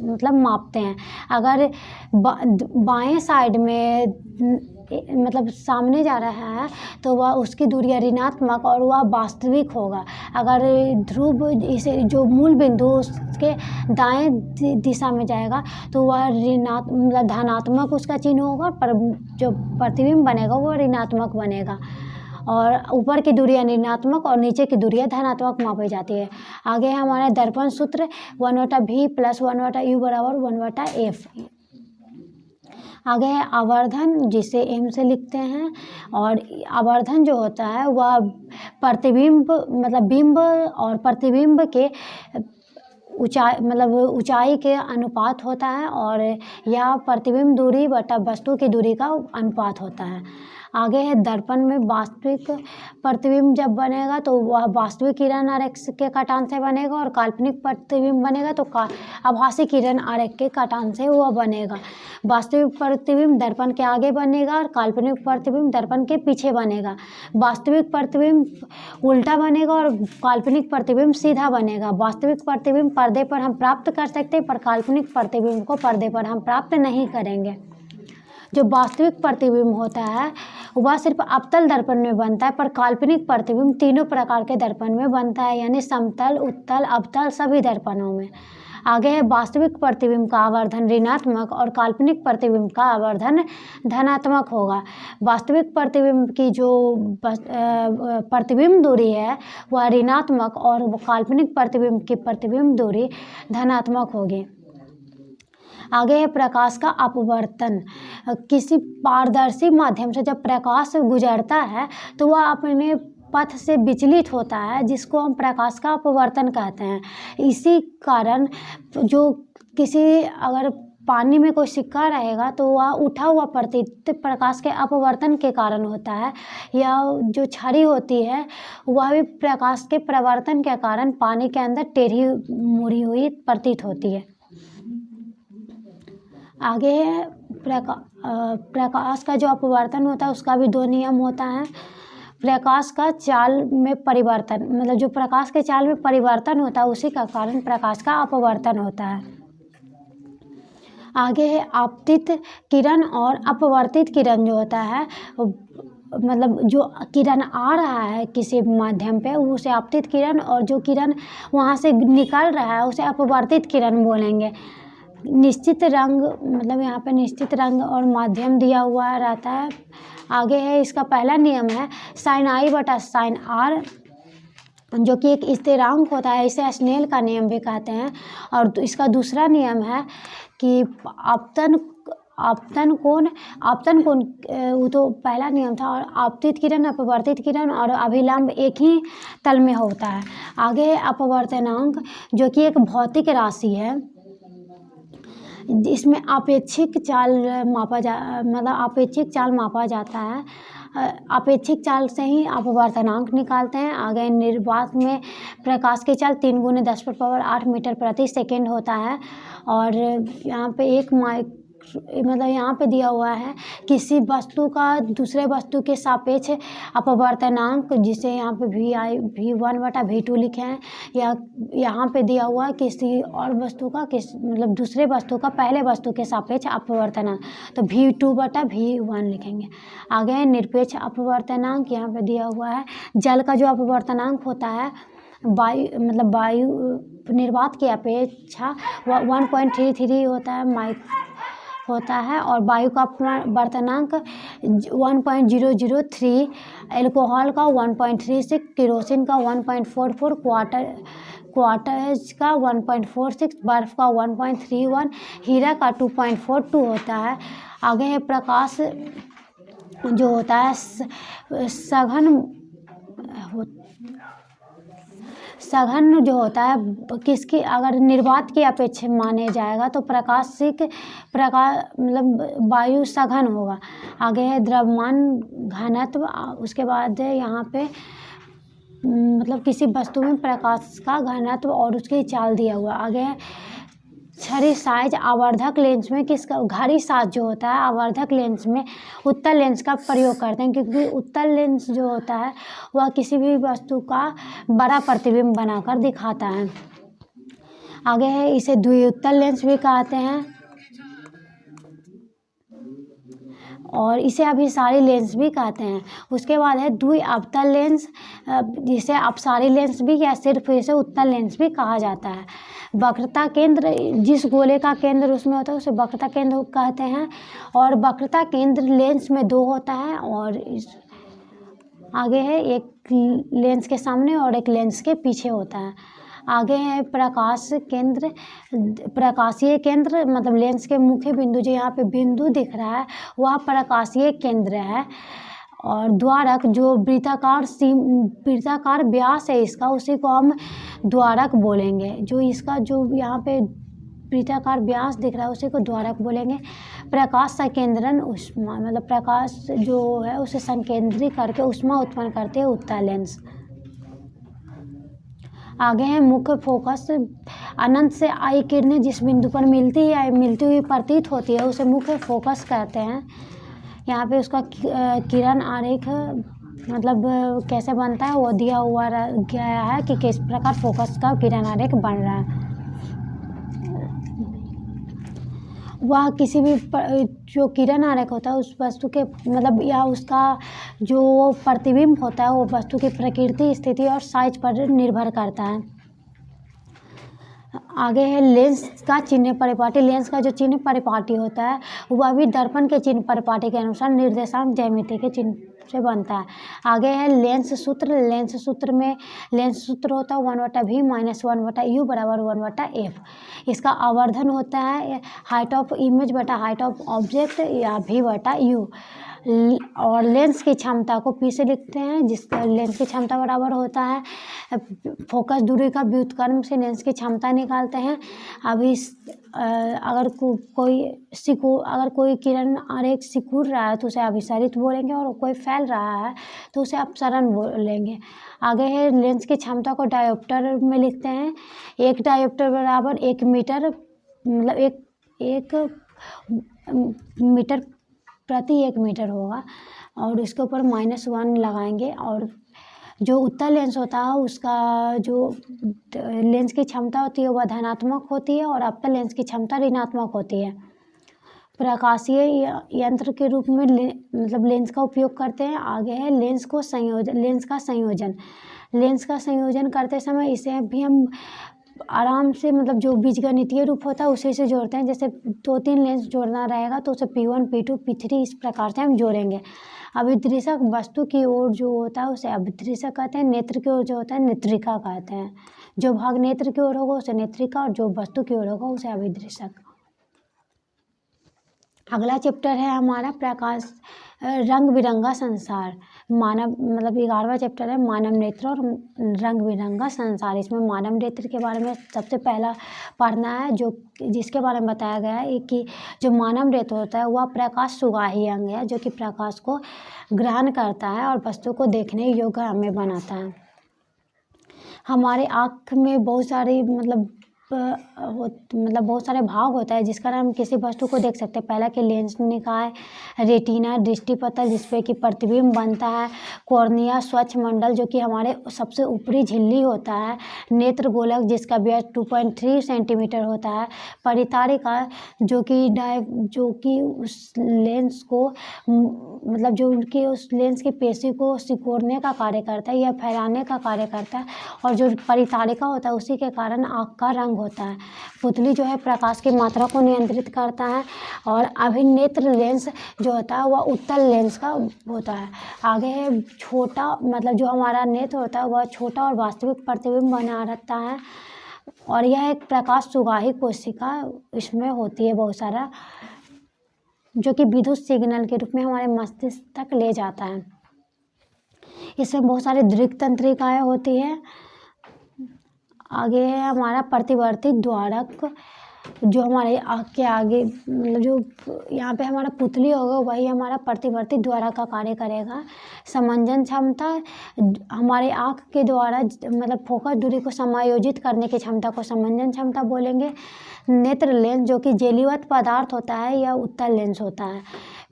मतलब मापते हैं। अगर बाएं साइड में मतलब सामने जा रहा है तो वह उसकी दूरियां ऋणात्मक और वह वास्तविक होगा। अगर ध्रुव इसे जो मूल बिंदु उसके दाएं दिशा में जाएगा तो वह मतलब धनात्मक उसका चिन्ह होगा, पर जो प्रतिबिंब बनेगा वो ऋणात्मक बनेगा। और ऊपर की दूरियां ऋणात्मक और नीचे की दूरियां धनात्मक मापी जाती है। आगे हमारा दर्पण सूत्र 1/v + 1/u बराबर 1/f। आगे है आवर्धन, जिसे m से लिखते हैं। और आवर्धन जो होता है वह प्रतिबिंब मतलब बिंब और प्रतिबिंब के ऊंचाई के अनुपात होता है, और यह प्रतिबिंब दूरी बटा वस्तु की दूरी का अनुपात होता है। आगे है दर्पण में वास्तविक प्रतिबिंब जब बनेगा तो वह वास्तविक किरण आरेख के कटान से बनेगा, और काल्पनिक प्रतिबिंब बनेगा तो आभासी किरण आरेख के कटान से वह बनेगा। वास्तविक प्रतिबिंब दर्पण के आगे बनेगा और काल्पनिक प्रतिबिंब दर्पण के पीछे बनेगा। वास्तविक प्रतिबिंब उल्टा बनेगा और काल्पनिक प्रतिबिंब सीधा बनेगा। वास्तविक प्रतिबिंब पर्दे पर हम प्राप्त कर सकते हैं, पर काल्पनिक प्रतिबिंब को पर्दे पर हम प्राप्त नहीं करेंगे। जो वास्तविक प्रतिबिंब होता है वह सिर्फ अवतल दर्पण में बनता है, पर काल्पनिक प्रतिबिंब तीनों प्रकार के दर्पण में बनता है, यानी समतल, उत्तल, अवतल सभी दर्पणों में। आगे है वास्तविक प्रतिबिंब का आवर्धन ऋणात्मक और काल्पनिक प्रतिबिंब का आवर्धन धनात्मक होगा। वास्तविक प्रतिबिंब की जो प्रतिबिंब दूरी है वह ऋणात्मक और काल्पनिक प्रतिबिंब की प्रतिबिंब दूरी धनात्मक होगी। आगे है प्रकाश का अपवर्तन। किसी पारदर्शी माध्यम से जब प्रकाश गुजरता है तो वह अपने पथ से विचलित होता है, जिसको हम प्रकाश का अपवर्तन कहते हैं। इसी कारण जो किसी अगर पानी में कोई सिक्का रहेगा तो वह उठा हुआ प्रतीत प्रकाश के अपवर्तन के कारण होता है, या जो छड़ी होती है वह भी प्रकाश के प्रवर्तन के कारण पानी के अंदर टेढ़ी मुड़ी हुई प्रतीत होती है। आगे है प्रकाश का जो अपवर्तन होता है उसका भी 2 नियम होता है। प्रकाश का चाल में परिवर्तन मतलब जो प्रकाश के चाल में परिवर्तन होता है उसी का कारण प्रकाश का अपवर्तन होता है। आगे है आपतित किरण और अपवर्तित किरण जो होता है मतलब जो किरण आ रहा है किसी माध्यम पे उसे आपतित किरण, और जो किरण वहाँ से निकल रहा है उसे अपवर्तित किरण बोलेंगे। निश्चित रंग मतलब यहाँ पे निश्चित रंग और माध्यम दिया हुआ रहता है। आगे है इसका पहला नियम है sin I बटा sin R, जो कि एक स्थिरांक होता है, इसे स्नेल का नियम भी कहते हैं। और इसका दूसरा नियम है कि आपतन कोण वो तो पहला नियम था। और आपतित किरण, अपवर्तित किरण और अभिलंब एक ही तल में होता है। आगे है अपवर्तनांक, जो कि एक भौतिक राशि है। इसमें अपेक्षिक चाल मापा जाता है। अपेक्षिक चाल से ही अपवर्तनांक निकालते हैं। आगे निर्वात में प्रकाश की चाल 3 × 10⁸ मीटर प्रति सेकेंड होता है। और यहाँ पे यहाँ पे दिया हुआ है किसी वस्तु का दूसरे वस्तु के सापेक्ष अपवर्तनांक, जिसे यहाँ पे V1/V2 लिखे हैं। या यहाँ पे दिया हुआ है किसी और वस्तु का दूसरे वस्तु का पहले वस्तु के सापेक्ष अपवर्तनांक, तो V2/V1 लिखेंगे। आगे है निरपेक्ष अपवर्तनांक, यहाँ पे दिया हुआ है जल का जो अपवर्तनांक होता है वायु निर्वात की अपेक्षा 1.33 होता है और वायु का अपवर्तनांक 1.003, अल्कोहल का 1.36, केरोसिन का 1.44, क्वार्ट्ज का 1.46, बर्फ का 1.31, हीरा का 2.42 होता है। आगे है प्रकाश जो होता है सघन जो होता है किसकी, अगर निर्वात की अपेक्षा माने जाएगा तो वायु सघन होगा। आगे है द्रव्यमान घनत्व, उसके बाद है यहाँ पे किसी वस्तु में प्रकाश का घनत्व और उसकी चाल दिया हुआ। आगे है छड़ी साइज, आवर्धक लेंस में किसका, घड़ी साइज जो होता है आवर्धक लेंस में उत्तल लेंस का प्रयोग करते हैं, क्योंकि उत्तल लेंस जो होता है वह किसी भी वस्तु का बड़ा प्रतिबिंब बनाकर दिखाता है। आगे है इसे द्विउत्तल लेंस भी कहते हैं और इसे अभिसारी लेंस भी कहते हैं। उसके बाद है द्विअवतल लेंस, जिसे अपसारी लेंस भी या सिर्फ इसे उत्तल लेंस भी कहा जाता है। वक्रता केंद्र, जिस गोले का केंद्र उसमें होता है उसे वक्रता केंद्र कहते हैं। और वक्रता केंद्र लेंस में 2 होता है और आगे है एक लेंस के सामने और एक लेंस के पीछे होता है। आगे है प्रकाश केंद्र, प्रकाशीय केंद्र लेंस के मुख्य बिंदु, जो यहाँ पे बिंदु दिख रहा है वह प्रकाशीय केंद्र है। और द्वारक जो वृत्ताकार व्यास है इसका, उसी को हम द्वारक बोलेंगे। जो इसका जो यहाँ पे वृत्ताकार व्यास दिख रहा है उसी को द्वारक बोलेंगे। प्रकाश संकेंद्रण उष्मा, प्रकाश जो है उसे संकेंद्रित करके उष्मा उत्पन्न करते हैं उत्तल लेंस। आगे है मुख्य फोकस, अनंत से आई किरणें जिस बिंदु पर मिलती हुई प्रतीत होती है उसे मुख्य फोकस कहते हैं। यहाँ पे उसका किरण आरेख कैसे बनता है वो दिया हुआ गया है कि किस प्रकार फोकस का किरण आरेख बन रहा है। वह किसी भी जो किरण आरेख होता है उस वस्तु के या उसका जो प्रतिबिंब होता है वो वस्तु की प्रकृति, स्थिति और साइज पर निर्भर करता है। आगे है लेंस का चिन्ह परिपाटी। लेंस का जो चिन्ह परिपाटी होता है वह भी दर्पण के चिन्ह परिपाटी के अनुसार निर्देशांक ज्यामिति के चिन्ह से बनता है। आगे है लेंस सूत्र। लेंस सूत्र में लेंस सूत्र होता है 1/v - 1/u = 1/f। इसका आवर्धन होता है हाइट ऑफ इमेज बटा हाइट ऑफ ऑब्जेक्ट या v/u। और लेंस की क्षमता को p से लिखते हैं, जिसका लेंस की क्षमता बराबर होता है फोकस दूरी का व्युत्क्रम से लेंस की क्षमता निकालते हैं। अभी अगर कोई किरण आरेख सिकुड़ रहा है तो उसे अभिसारित बोलेंगे और कोई फैल रहा है तो उसे अपसरण बोलेंगे। आगे है लेंस की क्षमता को डायोप्टर में लिखते हैं। एक डायोप्टर बराबर 1 मीटर, एक मीटर प्रति 1 मीटर होगा और इसके ऊपर -1 लगाएंगे। और जो उत्तल लेंस होता है उसका जो लेंस की क्षमता होती है वह धनात्मक होती है और अवतल लेंस की क्षमता ऋणात्मक होती है। प्रकाशीय यंत्र के रूप में लेंस का उपयोग करते हैं। आगे है लेंस का संयोजन। लेंस का संयोजन करते समय इसे भी हम आराम से जो बीजगणितीय रूप होता है उसी से जोड़ते हैं। जैसे 2-3 लेंस जोड़ना रहेगा तो उसे P1, P2, P3 इस प्रकार से हम जोड़ेंगे। अभिदृशक वस्तु की ओर जो होता है उसे अभिदृशक कहते हैं। नेत्र की ओर जो होता है नेत्रिका कहते हैं। जो भाग नेत्र की ओर होगा उसे नेत्रिका और जो वस्तु की ओर होगा उसे अभिदृशक। अगला चैप्टर है हमारा प्रकाश रंग बिरंगा संसार। मानव मतलब 11वां चैप्टर है मानव नेत्र और रंग बिरंगा संसार। इसमें मानव नेत्र के बारे में सबसे पहला पढ़ना है, जो जिसके बारे में बताया गया है कि जो मानव नेत्र होता है वह प्रकाश सुगाही अंग है, जो कि प्रकाश को ग्रहण करता है और वस्तु को देखने योग्य हमें बनाता है। हमारे आँख में बहुत सारी मतलब बहुत सारे भाग होता है जिस कारण हम किसी वस्तु को देख सकते हैं। पहला कि लेंस निकाय, रेटिना दृष्टिपटल जिसपे कि प्रतिबिंब बनता है, कॉर्निया स्वच्छ मंडल जो कि हमारे सबसे ऊपरी झिल्ली होता है, नेत्र गोलक जिसका व्यास 2.3 सेंटीमीटर होता है, परितारिका जो कि उस लेंस को मतलब जो उनकी उस लेंस की पेशी को सिकोड़ने का कार्य करता है या फैलाने का कार्य करता है, और जो परितारिका होता है उसी के कारण आँख का रंग होता है। पुतली जो है प्रकाश की मात्रा को नियंत्रित करता है, और अभिनेत्र लेंस जो होता है वह उत्तल लेंस का होता है। आगे है छोटा मतलब जो हमारा नेत्र होता है वह छोटा और वास्तविक प्रतिबिंब बना रहता है, और यह एक प्रकाश सुगाही कोशिका इसमें होती है बहुत सारा, जो कि विद्युत सिग्नल के रूप में हमारे मस्तिष्क तक ले जाता है। इसमें बहुत सारी दृक् तंत्रिकाएँ होती है। आगे है हमारा प्रतिवर्ती द्वारक, जो हमारे आँख के आगे मतलब जो यहाँ पे हमारा पुतली होगा वही हमारा प्रतिवर्ती द्वारक का कार्य करेगा। समंजन क्षमता हमारे आँख के द्वारा मतलब फोकस दूरी को समायोजित करने की क्षमता को समंजन क्षमता बोलेंगे। नेत्र लेंस जो कि जेलीवत पदार्थ होता है या उत्तल लेंस होता है।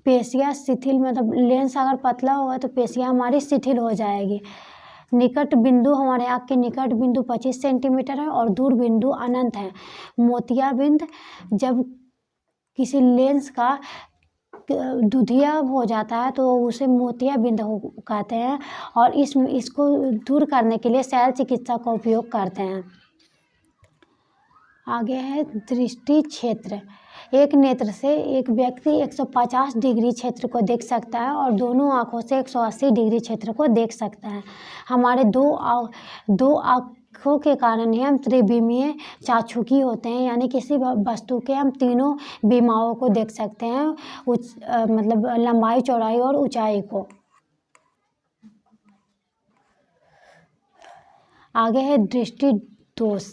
पेशियाँ शिथिल मतलब लेंस अगर पतला होगा तो पेशियाँ हमारी शिथिल हो जाएगी। निकट बिंदु हमारे आँख के निकट बिंदु 25 सेंटीमीटर है और दूर बिंदु अनंत है। मोतियाबिंद जब किसी लेंस का दुधिया हो जाता है तो उसे मोतियाबिंद कहते हैं, और इसको दूर करने के लिए शल्य चिकित्सा का उपयोग करते हैं। आगे है दृष्टि क्षेत्र। एक नेत्र से एक व्यक्ति 150 डिग्री क्षेत्र को देख सकता है और दोनों आँखों से 180 डिग्री क्षेत्र को देख सकता है। हमारे दो आँखों के कारण ही हम त्रिविमीय चाक्षुकी होते हैं, यानी किसी वस्तु के हम तीनों विमाओं को देख सकते हैं, मतलब लंबाई चौड़ाई और ऊंचाई को। आगे है दृष्टि दोष।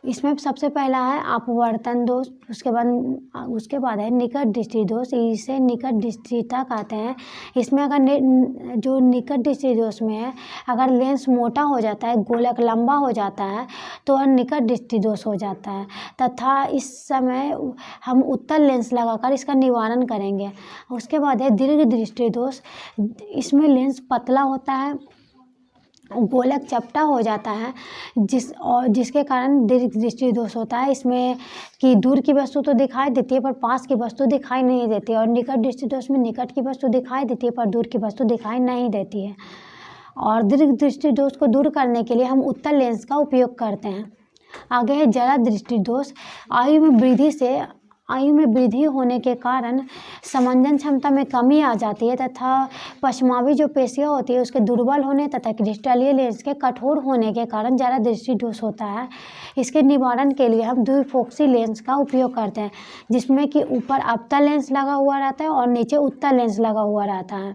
इसमें सबसे पहला है अपवर्तन दोष, उसके बाद है निकट दृष्टि दोष, इसे निकट दृष्टिता कहते हैं। इसमें अगर जो निकट दृष्टि दोष में है, अगर लेंस मोटा हो जाता है, गोलक लंबा हो जाता है तो वह निकट दृष्टि दोष हो जाता है, तथा इस समय हम उत्तल लेंस लगाकर इसका निवारण करेंगे। उसके बाद है दीर्घ दृष्टि दोष। इसमें लेंस पतला होता है, गोलक चपटा हो जाता है, जिसके कारण दीर्घ दृष्टि दोष होता है। इसमें कि दूर की वस्तु तो दिखाई देती है पर पास की वस्तु दिखाई नहीं देती, और निकट दृष्टि दोष में निकट की वस्तु दिखाई देती है पर दूर की वस्तु दिखाई नहीं देती है। और दीर्घ दृष्टि दोष को दूर करने के लिए हम उत्तल लेंस का उपयोग करते हैं। आगे है जरा दृष्टि दोष। आयु में वृद्धि होने के कारण समंजन क्षमता में कमी आ जाती है, तथा पश्चिमावी जो पेशियाँ होती है उसके दुर्बल होने तथा क्रिस्टलीय लेंस के कठोर होने के कारण जरा दृष्टि दोष होता है। इसके निवारण के लिए हम द्विफोक्सी लेंस का उपयोग करते हैं, जिसमें कि ऊपर अवतल लेंस लगा हुआ रहता है और नीचे उत्तल लेंस लगा हुआ रहता है।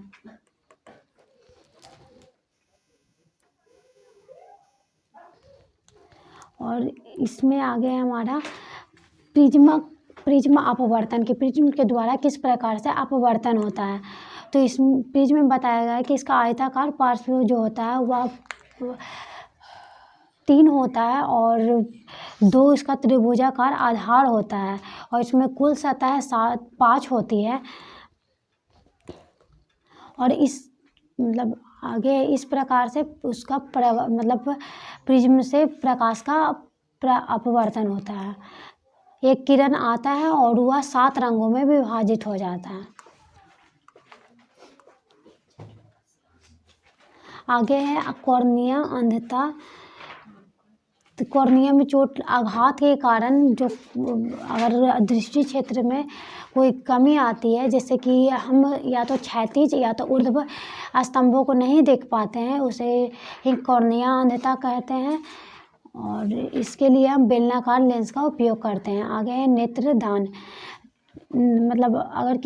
और इसमें आगे हमारा प्रिज्म अपवर्तन के प्रिज्म के द्वारा किस प्रकार से अपवर्तन होता है। तो इस प्रिज्म में बताया गया है कि इसका आयताकार पार्श्व जो होता है वह 3 होता है और 2 इसका त्रिभुजाकार आधार होता है, और इसमें कुल सतह 5 होती है। और इस मतलब आगे इस प्रकार से उसका मतलब प्रिज्म से प्रकाश का अपवर्तन होता है। एक किरण आता है और वह 7 रंगों में विभाजित हो जाता है। आगे है कॉर्निया अंधता। कॉर्निया में चोट आघात के कारण जो अगर दृष्टि क्षेत्र में कोई कमी आती है, जैसे कि हम या तो क्षैतिज या तो ऊर्ध्व स्तंभों को नहीं देख पाते हैं, उसे ही कॉर्निया अंधता कहते हैं, और इसके लिए हम बेलनाकार लेंस का उपयोग करते हैं। आगे है नेत्रदान। मतलब अगर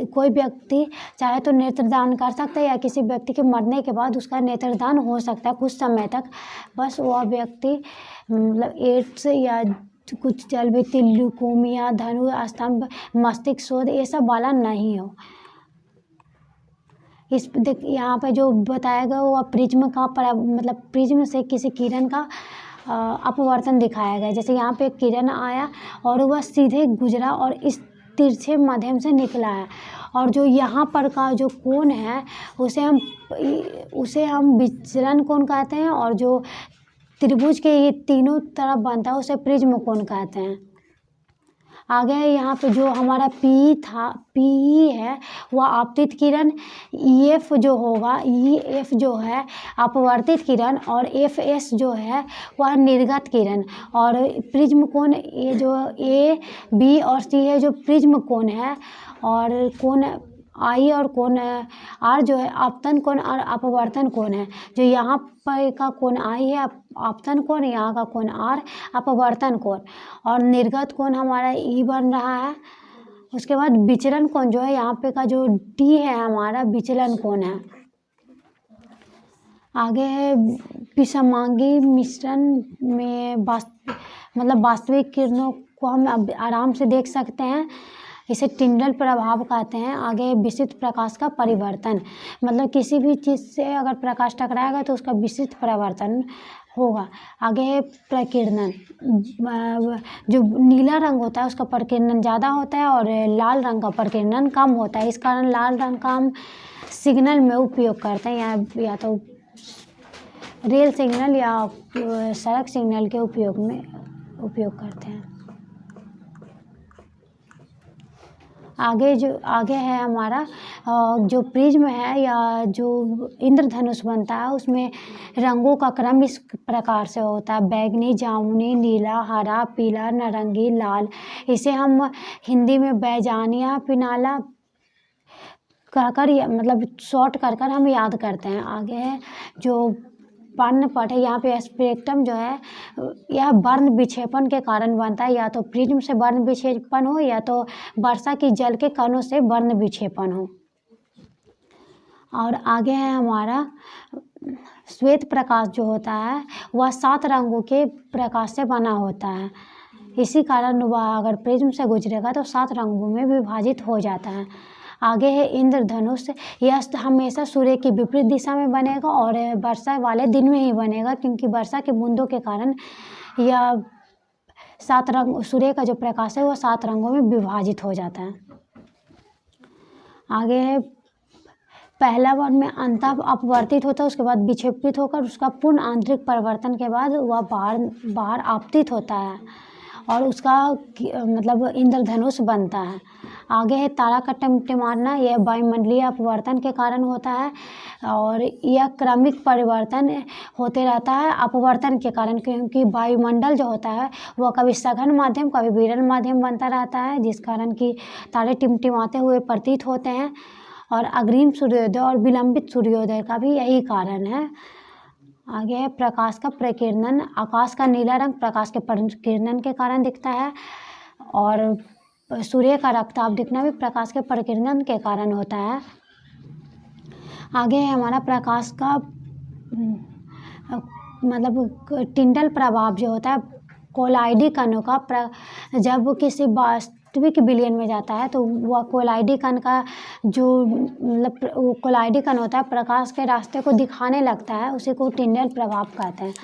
कोई व्यक्ति चाहे तो नेत्रदान कर सकता है, या किसी व्यक्ति के मरने के बाद उसका नेत्रदान हो सकता है कुछ समय तक। बस वह व्यक्ति मतलब एड्स या कुछ जल भित्ति, ल्यूकोमिया, धनु स्तंभ, मस्तिष्क शोथ ये सब वाला नहीं हो। इस देख यहाँ पे जो बताया गया वो प्रिज्म का मतलब प्रिज्म से किसी किरण का अपवर्तन दिखाया गया। जैसे यहाँ पे एक किरण आया और वह सीधे गुजरा और इस तिरछे माध्यम से निकला है, और जो यहाँ पर का जो कोण है उसे हम विचलन कोण कहते हैं, और जो त्रिभुज के ये तीनों तरफ बनता है उसे प्रिज्म कोण कहते हैं। आगे यहाँ पे जो हमारा पी है वह आपतित किरण, EF जो होगा, EF जो है अपवर्तित किरण, और FS जो है वह निर्गत किरण। और प्रिज्म कोण ये जो A, B और C है जो प्रिज्म कोण है, और कोण I और कोण R जो है आपतन कोण और अपवर्तन कोण है। जो यहाँ पर का कोण I है आपतन कोण, यहाँ का कोण R अपवर्तन कोण, और निर्गत कोण हमारा E बन रहा है। उसके बाद विचलन कोण जो है यहाँ पे का जो D है हमारा विचलन कोण है। आगे है विषमांगी मिश्रण में मतलब वास्तविक किरणों को हम अब आराम से देख सकते हैं, इसे टिंडल प्रभाव कहते हैं। आगे विशिष्ट प्रकाश का परिवर्तन, मतलब किसी भी चीज़ से अगर प्रकाश टकराएगा तो उसका विशिष्ट परिवर्तन होगा। आगे है प्रकीर्णन, जो नीला रंग होता है उसका प्रकीर्णन ज़्यादा होता है और लाल रंग का प्रकीर्णन कम होता है। इस कारण लाल रंग का हम सिग्नल में उपयोग करते हैं, या तो रेल सिग्नल या सड़क सिग्नल के उपयोग करते हैं। आगे है हमारा जो प्रिज्म है या जो इंद्रधनुष बनता है उसमें रंगों का क्रम इस प्रकार से होता है: बैगनी, जामुनी, नीला, हरा, पीला, नारंगी, लाल। इसे हम हिंदी में बैजानिया पिनाला कहकर मतलब शॉर्ट कर हम याद करते हैं। आगे है जो वर्णपट है, यहाँ पे स्पेक्ट्रम जो है यह वर्ण विक्षेपण के कारण बनता है, या तो प्रिज्म से वर्ण विक्षेपण हो या तो वर्षा की जल के कणों से वर्ण विक्षेपण हो। और आगे है हमारा श्वेत प्रकाश जो होता है वह 7 रंगों के प्रकाश से बना होता है। इसी कारण वह अगर प्रिज्म से गुजरेगा तो 7 रंगों में विभाजित हो जाता है। आगे है इंद्रधनुष, यह हमेशा सूर्य की विपरीत दिशा में बनेगा और वर्षा वाले दिन में ही बनेगा, क्योंकि वर्षा के बूंदों के कारण यह 7 रंग, सूर्य का जो प्रकाश है वह 7 रंगों में विभाजित हो जाता है। आगे है पहला वर्ण में अंतः अपवर्तित होता है, उसके बाद विक्षेपित होकर उसका पूर्ण आंतरिक परिवर्तन के बाद वह बाहर आपतित होता है और उसका मतलब इंद्रधनुष बनता है। आगे है तारा का टिमटिमाना, यह वायुमंडलीय अपवर्तन के कारण होता है और यह क्रमिक परिवर्तन होते रहता है अपवर्तन के कारण, क्योंकि वायुमंडल जो होता है वह कभी सघन माध्यम कभी विरल माध्यम बनता रहता है, जिस कारण कि तारे टिमटिमाते हुए प्रतीत होते हैं। और अग्रिम सूर्योदय और विलंबित सूर्योदय का भी यही कारण है। आगे है प्रकाश का प्रकीर्णन, आकाश का नीला रंग प्रकाश के प्रकीर्णन के कारण दिखता है और सूर्य का रक्तताप दिखना भी प्रकाश के प्रकीर्णन के कारण होता है। आगे है हमारा प्रकाश का मतलब टिंडल प्रभाव जो होता है, कोलाइडी कणों का जब किसी वास्तविक विलयन में जाता है तो वह कोलाइडी कण का जो मतलब कोलाइडी कण होता है प्रकाश के रास्ते को दिखाने लगता है, उसी को टिंडल प्रभाव कहते हैं।